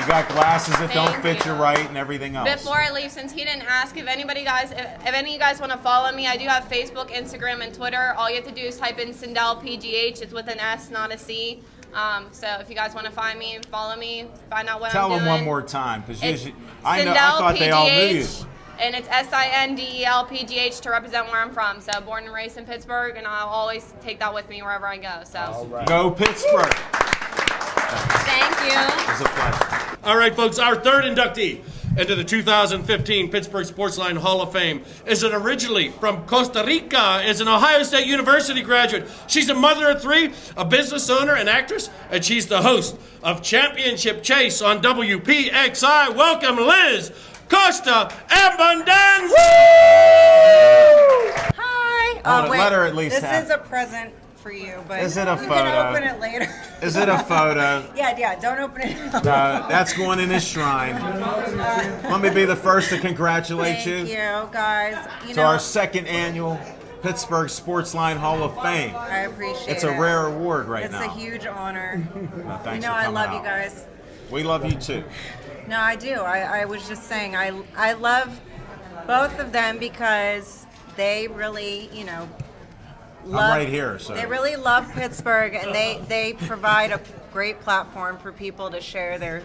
You got glasses that don't
Thank
fit you
you.
right and everything else.
Before I leave, since he didn't ask, if any of you guys want to follow me, I do have Facebook, Instagram, and Twitter. All you have to do is type in Sindel PGH. It's with an S, not a C. So if you guys want to find me, follow me, find out what
Tell
I'm doing.
them one more time, because
It's
I
Sindel
thought they all knew you.
PGH, and it's SINDEL PGH to represent where I'm from. So born and raised in Pittsburgh, and I'll always take that with me wherever I go. So
Go Pittsburgh.
thank you.
It was a pleasure.
All right, folks, our third inductee into the 2015 Pittsburgh Sportsline Hall of Fame is originally from Costa Rica, is an Ohio State University graduate. She's a mother of three, a business owner, and actress, and she's the host of Championship Chase on WPXI. Welcome, Liz Costa Abundance!
Hi.
Oh, let her at least
This
have
is a present for you, but
Is it a
you
photo?
can open it later.
Is it a photo?
Yeah, don't open it.
No, that's going in his shrine. Let me be the first to congratulate
Thank you, guys. You
to
know,
our second annual Pittsburgh Sportsline Hall of Fame.
I appreciate it.
It's a rare award right
It's
now.
a huge honor.
Well,
You
thanks
know,
for
I
coming
love
out.
you guys.
We love you too.
No, I do. I was just saying, I love both of them because they really, love,
right here, so.
They really love Pittsburgh, and they provide a great platform for people to share their,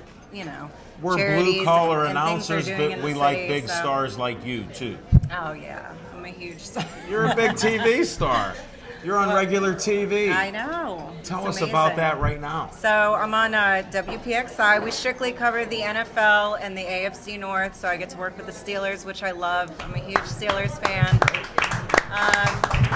We're
charities
blue collar
and things they're
announcers,
doing
but
in
we
the
like
city,
big
so-
stars like you too.
Oh yeah, I'm a huge star.
You're a big TV star. You're on regular TV.
I know.
Tell
It's
us about
amazing.
that right now.
So I'm on WPXI. We strictly cover the NFL and the AFC North, so I get to work with the Steelers, which I love. I'm a huge Steelers fan.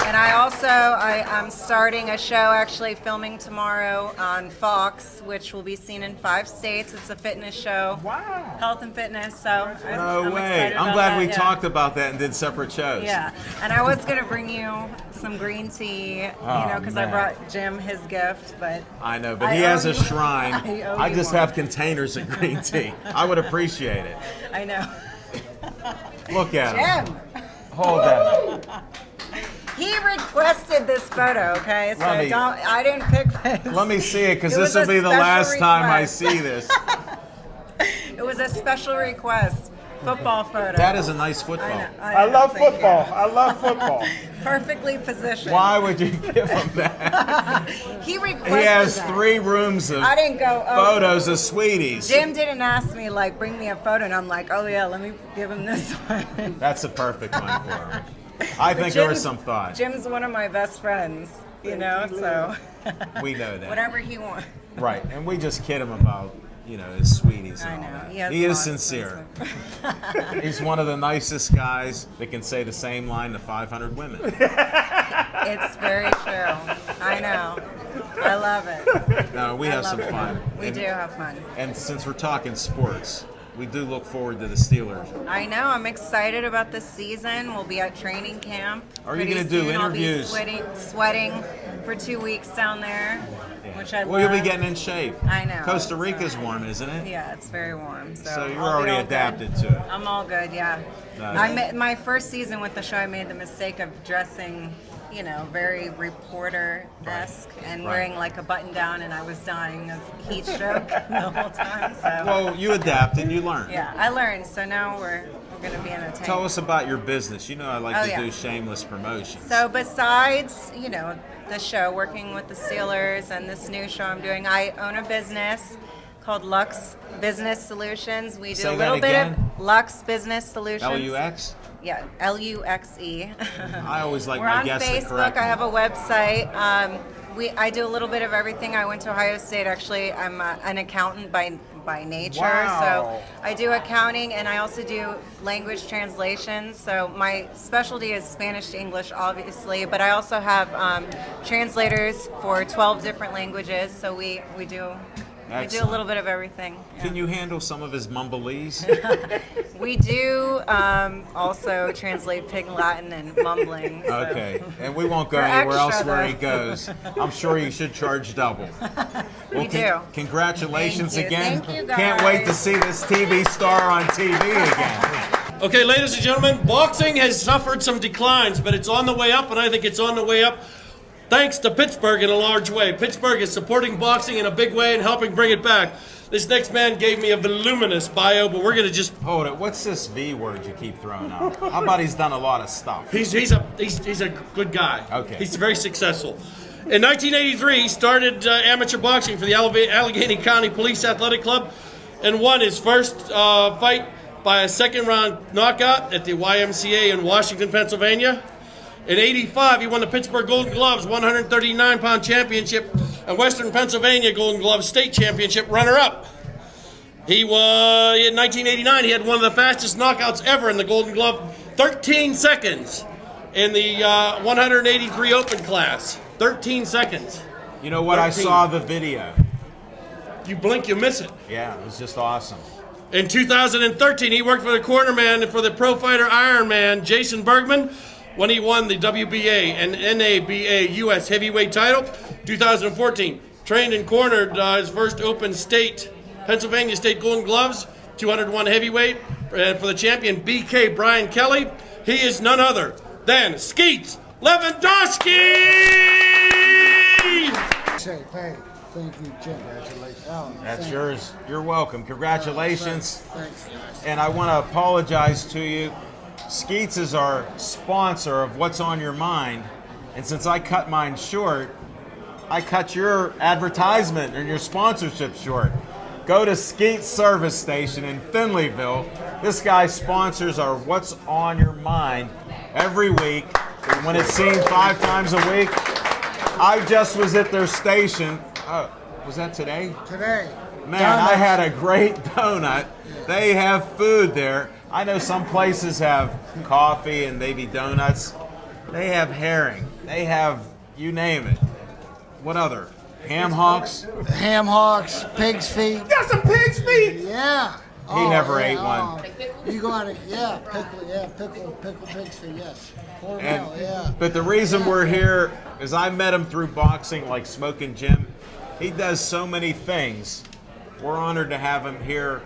And I'm starting a show, actually filming tomorrow on Fox, which will be seen in 5 states. It's a fitness show.
Wow.
Health and fitness, so
No
I'm
way.
excited
I'm
about
glad
that,
we
yeah.
talked about that and did separate shows.
Yeah, and I was gonna bring you some green tea,
Oh,
because I
man.
brought Jim his gift, but
I know, but
I
he has
owe
a
you-
shrine.
I owe
I
you
just
one.
have containers of green tea. I would appreciate it.
I know.
Look at him.
Jim,
Hold that.
he requested this photo. Okay, so
Let me-
I didn't pick this.
Let me see it, because
It
this
was
will
a
be the
special
last time I
request.
see this.
It was a special request, football photo.
That is a nice football.
I love football. I love football.
Perfectly positioned.
Why would you give him that?
He requested
He has
that.
3 rooms of
I didn't go. Oh,
photos of sweeties.
Jim didn't ask me bring me a photo, and I'm like, oh yeah, let me give him this one.
That's a perfect one for him. I think there was some thought.
Jim's one of my best friends, so
We know that.
whatever he wants.
Right, and we just kid him about, his sweeties and
I
all
know.
that.
He
He is
has lots
sincere. He's one of the nicest guys that can say the same line to 500 women.
It's very true. I know. I love it.
No, we
I
have
love
some
it.
fun.
We
And-
do have fun.
And since we're talking sports, we do look forward to the Steelers.
I know. I'm excited about this season. We'll be at training camp.
Are you
pretty
gonna do
soon.
interviews?
I'll be sweating for 2 weeks down there, which I
Well,
love.
you'll be getting in shape.
I know.
Costa Rica's warm, isn't it?
Yeah, it's very warm. So,
So you're
I'll be
already
all good.
adapted to it.
I'm all good, yeah.
Nice.
My first season with the show, I made the mistake of dressing, very reporter-esque and
Right.
wearing a button-down, and I was dying of heat stroke the whole time. So
Well, you adapt and you learn.
yeah, I learned. So now we're going to be in a tank.
Tell us about your business. I like
Oh,
to
yeah.
do shameless promotions.
So besides, the show, working with the Steelers and this new show I'm doing, I own a business called Lux Business Solutions. We do
Say
a
that
little bit
again?
of Lux Business Solutions.
LUX?
Yeah, LUXE.
I always like
We're
my
on
guests to
Facebook.
correct
I
me.
have a website. I do a little bit of everything. I went to Ohio State. Actually, I'm an accountant by by nature.
Wow.
So I do accounting, and I also do language translation. So my specialty is Spanish to English, obviously, but I also have translators for 12 different languages. So we do a little bit of everything. Yeah.
Can you handle some of his mumbleese?
We do also translate Pig Latin and mumbling. So.
Okay, and we won't go
For
anywhere else
extra,
where
though.
he goes. I'm sure you should charge double.
We do.
Congratulations
Thank you.
again.
Thank you,
Can't wait to
guys.
see this TV star on TV again.
Okay, ladies and gentlemen, boxing has suffered some declines, but it's on the way up, and I think it's on the way up thanks to Pittsburgh in a large way. Pittsburgh is supporting boxing in a big way and helping bring it back. This next man gave me a voluminous bio, but we're going to just...
Hold it. What's this V word you keep throwing out? How about he's done a lot of stuff?
He's a good guy.
Okay.
He's very successful. In 1983, he started amateur boxing for the Allegheny County Police Athletic Club and won his first fight by a second-round knockout at the YMCA in Washington, Pennsylvania. In 85, he won the Pittsburgh Golden Gloves 139-pound championship and Western Pennsylvania Golden Gloves state championship runner-up. In 1989, he had one of the fastest knockouts ever in the Golden Glove, 13 seconds in the 183 open class. 13 seconds.
You know what?
13.
I saw the video.
You blink, you miss it.
Yeah, it was just awesome.
In 2013, he worked for the cornerman for the pro fighter Iron Man, Jason Bergman, when he won the WBA and NABA U.S. heavyweight title. 2014, trained and cornered his first open state, Pennsylvania State Golden Gloves, 201 heavyweight, and for the champion BK Brian Kelly. He is none other than Skeets Lewandowski!
Say, hey, thank you, Jim. Congratulations. Alan,
That's yours. You're welcome. Congratulations.
Thanks, guys.
And I want to apologize to you. Skeets is our sponsor of What's on Your Mind. And since I cut mine short, I cut your advertisement and your sponsorship short. Go to Skeets Service Station in Finleyville. This guy sponsors our What's on Your Mind every week. When it's seen 5 times a week, I just was at their station. Oh, was that today?
Today.
Man,
Donuts.
I had a great donut. They have food there. I know some places have coffee and maybe donuts. They have herring. They have, you name it. What other? Ham hocks?
Ham hocks, pig's feet.
Got some pig's feet.
Yeah.
He never ate one.
You got it. Yeah, pickle pig's feet. Yes. Hormel,
And,
yeah.
but the reason we're here is I met him through boxing, like Smoking Jim. He does so many things. We're honored to have him here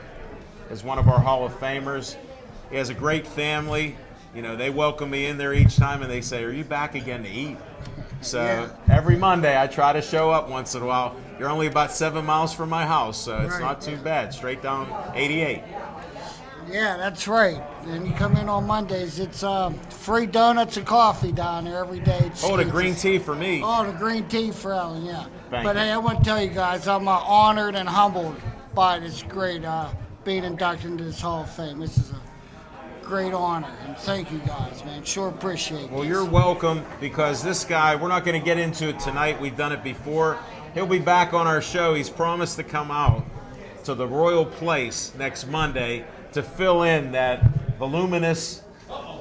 as one of our Hall of Famers. He has a great family. You know, they welcome me in there each time and they say, "Are you back again to eat?" So every Monday I try to show up once in a while. You're only about 7 miles from my house, so it's not too bad. Straight down 88.
Yeah, that's right. And you come in on Mondays. It's free donuts and coffee down there every day. It's
Oh, the green tea for me.
Oh, the green tea for Ellen, yeah.
Thank
But
you.
hey, I want to tell you guys, I'm honored and humbled by it. It's great being inducted into this Hall of Fame. This is a great honor, and thank you guys, man. Sure appreciate
Well,
this.
you're welcome, because this guy, we're not going to get into it tonight. We've done it before. He'll be back on our show. He's promised to come out to the Royal Place next Monday to fill in that voluminous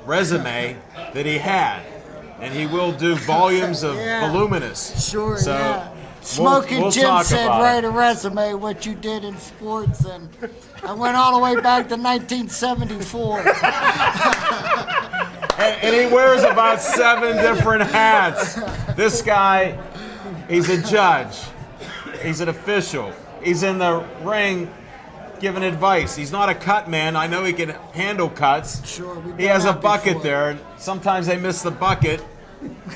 resume that he had. And he will do volumes of voluminous.
Sure,
so
yeah. Smoking
we'll
Jim
talk
said,
about
write
it.
a resume, what you did in sports, and I went all the way back to 1974.
And he wears about 7 different hats. This guy, he's a judge. He's an official. He's in the ring giving advice. He's not a cut man. I know he can handle cuts.
Sure, we've
He
done
has a
that
bucket
before.
there, and sometimes they miss the bucket,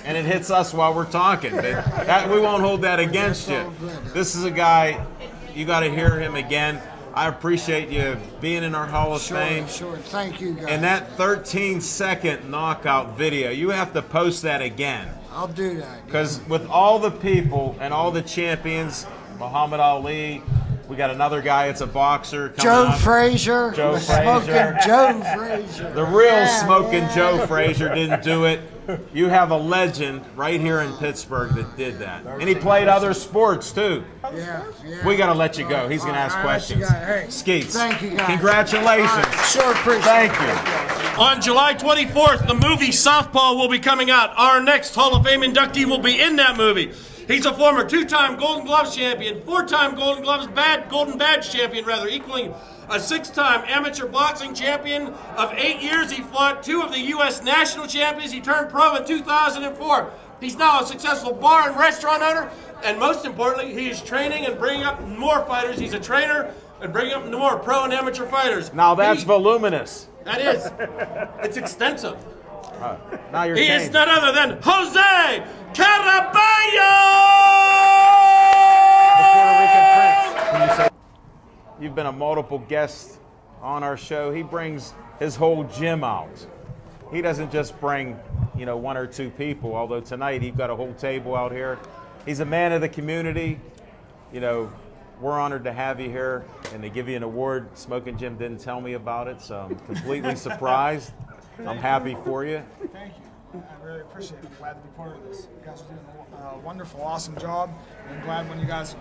and it hits us while we're talking. But that, we won't hold that against you. This is a guy, you got to hear him again. I appreciate you being in our Hall of Fame.
Sure, thank you guys.
And that 13-second knockout video, you have to post that again.
I'll do that.
Because with all the people and all the champions, Muhammad Ali, We got another guy. It's a boxer. Coming
Joe
up.
Frazier.
Joe
the
Frazier.
Smoking Joe Frazier.
The real smoking Joe Frazier didn't do it. You have a legend right here in Pittsburgh that did that. And he played other sports, too.
Yeah.
We got to let you go. He's going to ask questions.
Hey,
Skeets.
thank you, guys.
Congratulations.
Sure appreciate
Thank
it.
you.
On July 24th, the movie Southpaw will be coming out. Our next Hall of Fame inductee will be in that movie. He's a former 2-time Golden Gloves champion, 4-time Golden Badge champion, equaling a 6-time amateur boxing champion. Of 8 years, he fought 2 of the U.S. national champions. He turned pro in 2004. He's now a successful bar and restaurant owner, and most importantly, he is training and bringing up more fighters. He's a trainer and bringing up more pro and amateur fighters.
Now that's voluminous.
That is. It's extensive.
Now you're
He
changing.
is none other than Jose Caraballo!
You've been a multiple guest on our show. He brings his whole gym out. He doesn't just bring, 1 or 2 people, although tonight he's got a whole table out here. He's a man of the community. We're honored to have you here, and they give you an award. Smoking Jim didn't tell me about it, so I'm completely surprised. I'm happy for you.
Thank you. I really appreciate it. I'm glad to be part of this. You guys are doing a wonderful, awesome job. I'm glad when you guys,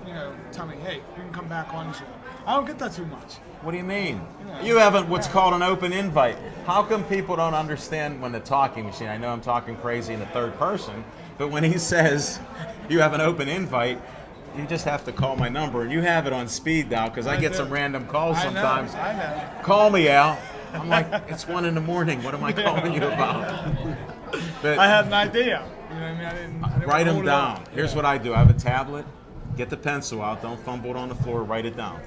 tell me, hey, you can come back on the show. I don't get that too much.
What do you mean? You haven't what's called an open invite. How come people don't understand when the talking machine, I know I'm talking crazy in the third person, but when he says you have an open invite, you just have to call my number, and you have it on speed dial because I get some random calls sometimes.
I know.
Call me, Al. I'm like, it's 1 in the morning. What am I calling you about? But
I had an idea. You know what I mean? I didn't
write them
hold it
down.
up.
Here's what I do. I have a tablet. Get the pencil out. Don't fumble it on the floor. Write it down.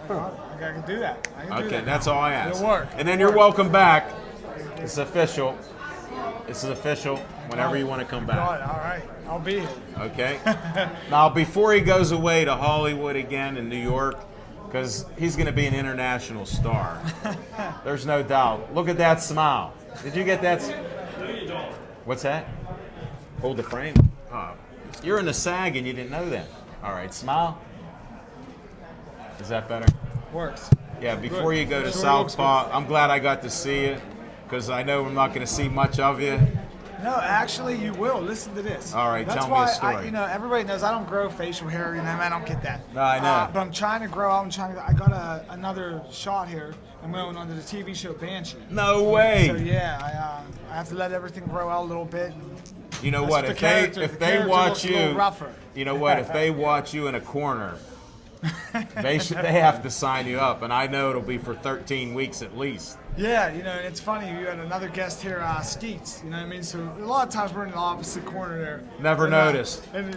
I can do that. I can do
Okay,
that.
that's all I ask.
It'll work.
And then you're welcome back. It's official. This is official whenever you want to come back.
All right. I'll be here.
Okay? Now, before he goes away to Hollywood again in New York, because he's going to be an international star. There's no doubt. Look at that smile. Did you get that? What's that? Hold the frame. Oh, you're in the SAG and you didn't know that. All right, smile. Is that better?
Works.
Yeah, before you go to
Sure looks
Southpaw, I'm glad I got to see you because I know I'm not going to see much of you.
No, actually, you will. Listen to this.
All right,
That's
tell me a
why
story.
everybody knows I don't grow facial hair. I don't get that.
No, I know.
But I'm trying to grow. I got another shot here. I'm going on to the TV show Banshee.
No way.
So yeah, I have to let everything grow out a little bit.
You know
That's
what?
the
If
character-
they
the
if they
character
watch
looks a little
you,
rougher.
you know what? If they watch you in a corner, they have to sign you up, and I know it'll be for 13 weeks at least.
Yeah, and it's funny. You had another guest here, Skeets. You know what I mean? So a lot of times we're in the opposite corner there.
Never noticed.
And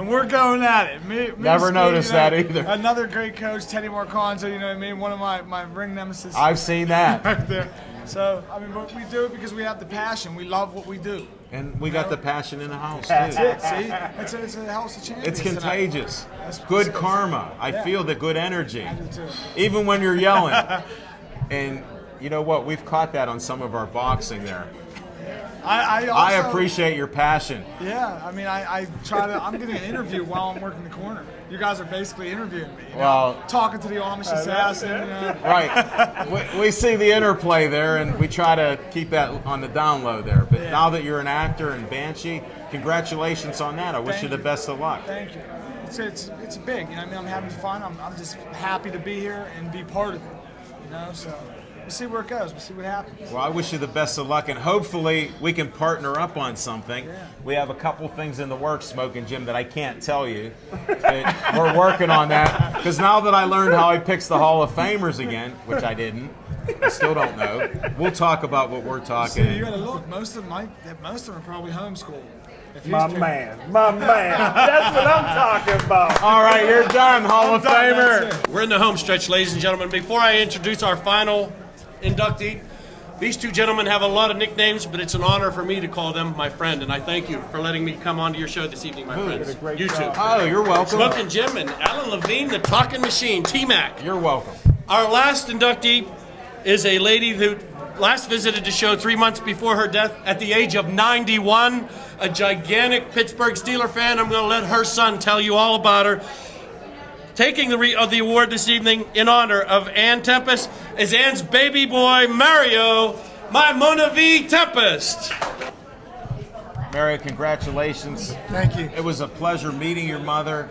we're going at it. Me
Never
Skeet,
noticed that either.
Another great coach, Teddy Marcanzo. You know what I mean? One of my ring nemesis.
I've seen that.
Right there. So but we do it because we have the passion. We love what we do.
And we got the passion in the house
That's
too.
it. See, it's a House of Champions.
It's contagious.
tonight.
Good karma. I
Yeah.
feel the good energy.
I do too.
Even when you're yelling. And you know what? We've caught that on some of our boxing there.
I
I
also,
appreciate your passion.
Yeah, I try to. I'm getting an interview while I'm working the corner. You guys are basically interviewing me.
Well,
talking to the Amish assassin.
right. We see the interplay there, and we try to keep that on the down low there. But now that you're an actor in Banshee, congratulations on that. I wish you the best of luck.
Thank you. It's big. I'm having fun. I'm just happy to be here and be part of it. So we'll see where it goes. We'll see what happens.
Well, I wish you the best of luck, and hopefully we can partner up on something. Yeah. We have a couple things in the works, Smoking Jim, that I can't tell you. But we're working on that, because now that I learned how he picks the Hall of Famers again, which I didn't, I still don't know. We'll talk about what we're talking.
See, you got to look. Most of them are probably homeschooled.
My man. That's what I'm talking about.
All right, you're done, Hall of Famer.
We're in the home stretch, ladies and gentlemen. Before I introduce our final inductee, these two gentlemen have a lot of nicknames, but it's an honor for me to call them my friend, and I thank you for letting me come onto your show this evening, my friends. You two.
Oh, you're welcome.
Smoking Jim and Alan Levine, the Talking Machine, T-Mac.
You're welcome.
Our last inductee is a lady who last visited the show 3 months before her death at the age of 91, a gigantic Pittsburgh Steeler fan. I'm going to let her son tell you all about her. taking the award this evening in honor of Ann Tempest is Ann's baby boy, Mario, my Mona V. Tempest.
Mario, congratulations.
Thank you.
It was a pleasure meeting your mother.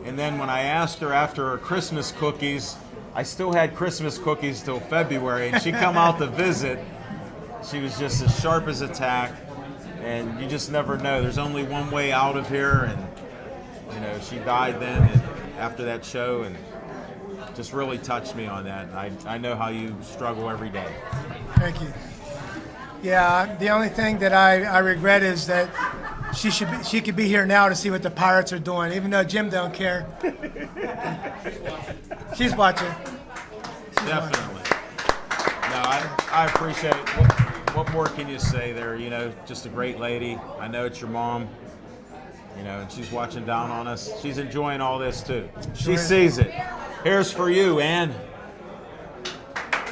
And then when I asked her after her Christmas cookies, I still had Christmas cookies till February, and she come out to visit. She was just as sharp as a tack, and you just never know. There's only one way out of here, and you know, she died then and after that show, and just really touched me on that. And I know how you struggle every day.
Thank you. Yeah, the only thing that I regret is that she could be here now to see what the Pirates are doing, even though Jim don't care. She's watching.
Definitely. No, I appreciate it. What more can you say there? You know, just a great lady. I know it's your mom. You know, and she's watching down on us. She's enjoying all this too. She sees it. Here's for you, Ann.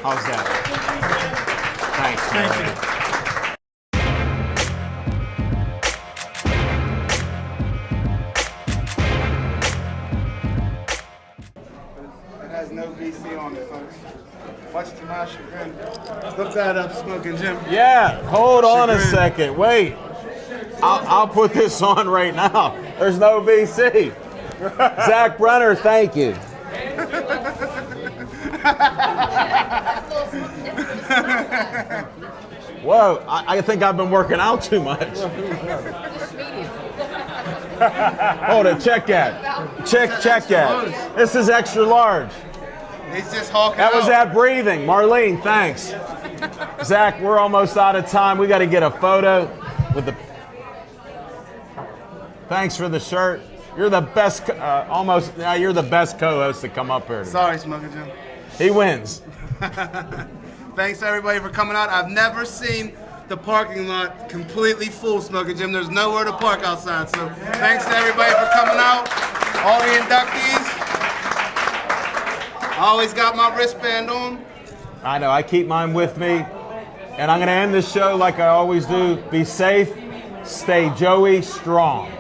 How's that? Thanks,
Thank you.
It has no BC on it, folks. Much to my chagrin. Look that up, Smoking Jim.
Yeah, hold on a second. Wait. I'll put this on right now. There's no BC. Zach Brunner, thank you. Whoa, I think I've been working out too much. Hold it, check that. Check that. This is extra large.
He's just hawking
That was
out.
that breathing. Marlene, thanks. Zach, we're almost out of time. We got to get a photo with the... Thanks for the shirt. You're the best, you're the best co-host to come up here today.
Sorry, Smoking Jim.
He wins.
Thanks everybody for coming out. I've never seen the parking lot completely full, Smoking Jim. There's nowhere to park outside. So thanks to everybody for coming out. All the inductees. I always got my wristband on.
I know, I keep mine with me. And I'm going to end this show like I always do. Be safe, stay Joey strong.